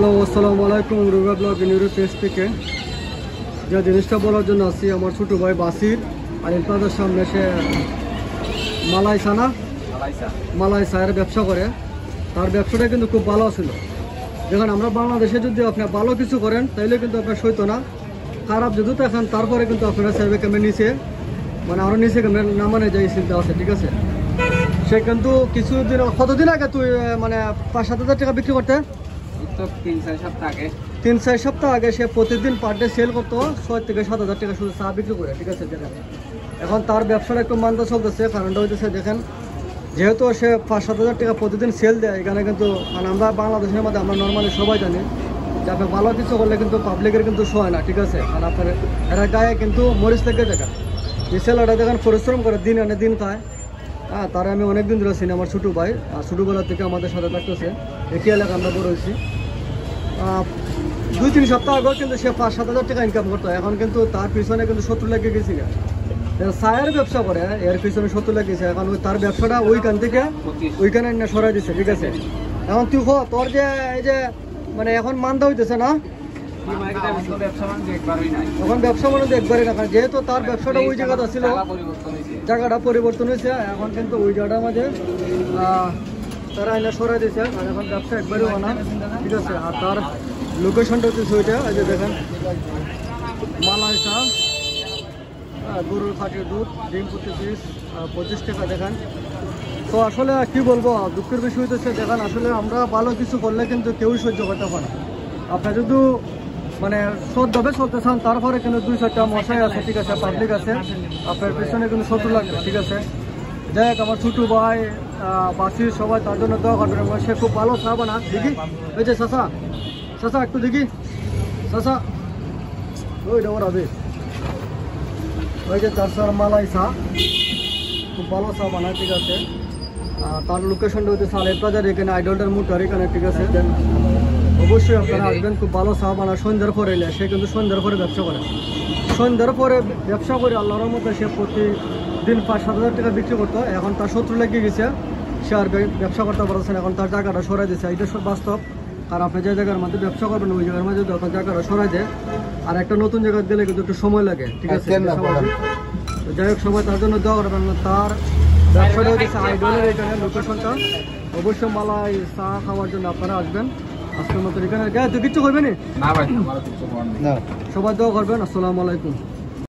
Hello, আসসালামু আলাইকুম। Ruba blog universe page থেকে যে জিনিসটা বলার জন্য আসছি, আমার ছোটো ভাই বাসির আর ইলফাদের সামনে সে মালাই চায়ের ব্যবসা করে। তার ব্যবসাটা কিন্তু খুব ভালো ছিল। দেখুন, আমরা বাংলাদেশে যদি আপনি ভালো কিছু করেন তাইলে কিন্তু আপনার সইতো না, খারাপ যদি দেখেন তারপরে কিন্তু আপনারা সার্ভে ক্যামের নিচে মানে আরও নিচে ক্যামের নামানে যাই চিন্তা আছে, ঠিক আছে। সে কিন্তু কিছুদিন কতদিন আগে তুই মানে 5-7 হাজার টাকা বিক্রি করতে 3-4 সপ্তাহ আগে সে প্রতিদিন পার ডে সেল করতো 6 থেকে 7 হাজার টাকা শুধু চা বিক্রি করে, ঠিক আছে। এখন তার ব্যবসাটা একটু মান্দা চলতেছে। কারণটা হইতেছে দেখেন, যেহেতু সে 5-7 হাজার টাকা প্রতিদিন সেল দেয়, এখানে কিন্তু মানে আমরা বাংলাদেশের মধ্যে আমরা নর্মালি সবাই জানি যে আপনি ভালো কিছু করলে কিন্তু পাবলিকের কিন্তু সয় না, ঠিক আছে। আর আপনার এরা গায়ে কিন্তু মরিচ লেগে যায়। এই সেলারটা দেখেন পরিশ্রম করে, দিন আনে দিন খায়। হ্যাঁ, তারা আমি অনেকদিন ধরে চিনি, আমার ছোটো ভাই। আর ছোটোবেলা থেকে আমাদের সাথে থাকতেছে, একই এলাকা আমরা বড় হয়েছি। 2-3 সপ্তাহ আগেও কিন্তু সে 5-7 হাজার টাকা ইনকাম করতো। এখন কিন্তু তার পিছনে কিন্তু 70 লেগে গেছি। চায়ের ব্যবসা করে, এর পিছনে 70 লেগেছে। এখন তার ব্যবসাটা ওইখান থেকে ওইখানে সরাই দিচ্ছে, ঠিক আছে। এখন তুই তোর যে এই যে মানে এখন মান্দা হইতেছে না, এখন ব্যবসা মানে একবারই না, যেহেতু তার ব্যবসাটা ওই জায়গাটা ছিল, জায়গাটা পরিবর্তন হয়েছে। এখন কিন্তু ওই জায়গাটার মাঝে তারা এনে সরাই দিয়েছে। আর এখন ব্যবসা একবারই বানা, ঠিক আছে। আর তার লোকেশনটা হচ্ছে ওইটা, এই যে দেখেন মালাই চা, গরুর খাঁটি দুধ, ডিম প্রতি পিস 25 টাকা। দেখেন, তো আসলে কি বলবো, দুঃখের বিষয় হইতেছে দেখেন, আসলে আমরা ভালো কিছু করলে কিন্তু কেউই সহ্য করতে পারে। আপনার যদি মানে সৎভাবে চলতে চান, তারপরে কিন্তু 2-4টা মশাই আছে, ঠিক আছে, পাবলিক আছে, আপনার পেছনে কিন্তু 70 লাগবে, ঠিক আছে। যাই হোক, আমার ছোটো ভাই বাসির সবাই তার জন্য দোয়া করবেন। সে খুব ভালো চা বানা। দেখি ওই যে চাষা একটু দেখি, চাষা ওইটা ওরাবে, ওই যে চাষার মালাই চা, খুব ভালো চা বানায়, ঠিক আছে। তার লোকেশনটা হচ্ছে সালের বাজার, এখানে আইডলটার মোটর এখানে, ঠিক আছে। দেন অবশ্যই আপনারা আসবেন, খুব ভালো চা বানায়। সন্ধ্যার পরে এলে সে কিন্তু সন্ধ্যার পরে ব্যবসা করে, সন্ধ্যার পরে ব্যবসা করে আল্লাহর মধ্যে সে প্রতিদিন 5-7 হাজার টাকা বিক্রি করতো। এখন তার 70 লেগে গেছে, সে আর ব্যবসা করতে পারছে না। এখন তার জায়গাটা সরাই দিচ্ছে, এটা সব বাস্তব। আর আপনি যে জায়গার মধ্যে ব্যবসা করবেন ওই জায়গার মধ্যে যখন জায়গাটা সরাই দেয় আর একটা নতুন জায়গায় দিলে কিন্তু একটু সময় লাগে, ঠিক আছে। যাই হোক, সবাই তার জন্য দেওয়া করবেন। তার ব্যবসাটা হচ্ছে আইডলের এখানে লোকেশনটা। অবশ্যই মালাই চা খাওয়ার জন্য আপনারা আসবেন। আজকের মতো এখানে তো কিচ্ছু করবেন না, সবাই দোয়া করবেন। আসসালামু আলাইকুম।